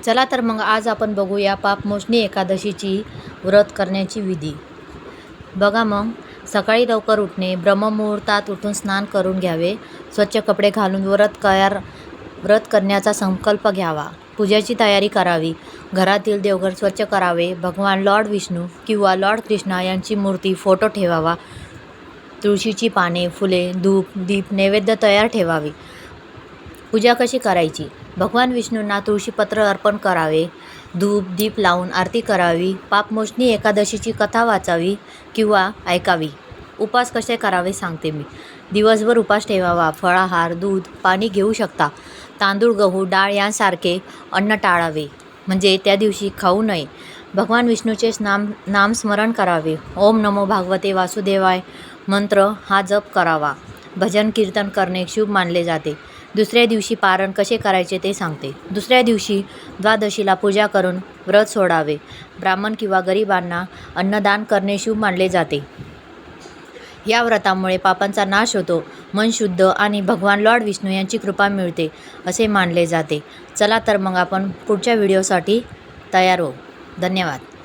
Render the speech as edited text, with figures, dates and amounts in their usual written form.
चला तर मग आज आपण बघूया पापमोचनी एकादशीची व्रत करण्याची विधी. बघा मग, सकाळी लवकर उठणे, ब्रह्ममुहूर्तात उठून स्नान करून घ्यावे, स्वच्छ कपडे घालून व्रत करण्याचा संकल्प घ्यावा, पूजेची तयारी करावी, घरातील देवघर स्वच्छ करावे, भगवान लॉर्ड विष्णू किंवा लॉर्ड कृष्णा यांची मूर्ती, फोटो ठेवावा, तुळशीची पाने, फुले, धूप, दीप, नैवेद्य तयार ठेवावे. पूजा कशी करायची? भगवान विष्णूंना तुळशीपत्र अर्पण करावे, धूप दीप लावून आरती करावी, पापमोचनी एकादशीची कथा वाचावी किंवा ऐकावी. उपास कसे करावे सांगते मी. दिवसभर उपास ठेवावा. फळाहार, दूध, पाणी घेऊ शकता. तांदूळ, गहू, डाळ यांसारखे अन्न टाळावे, म्हणजे त्या दिवशी खाऊ नये. भगवान विष्णूचेच नामस्मरण करावे. ओम नमो भागवते वासुदेवाय मंत्र हा जप करावा. भजन कीर्तन करणे शुभ मानले जाते. दुसऱ्या दिवशी पारण कसे करायचे ते सांगते. दुसऱ्या दिवशी द्वादशीला पूजा करून व्रत सोडावे. ब्राह्मण किंवा गरिबांना अन्नदान करणे शुभ मानले जाते. या व्रतामुळे पापांचा नाश होतो, मन शुद्ध आणि भगवान लॉर्ड विष्णू यांची कृपा मिळते असे मानले जाते. चला तर मग आपण पुढच्या व्हिडिओसाठी तयार होऊ. धन्यवाद.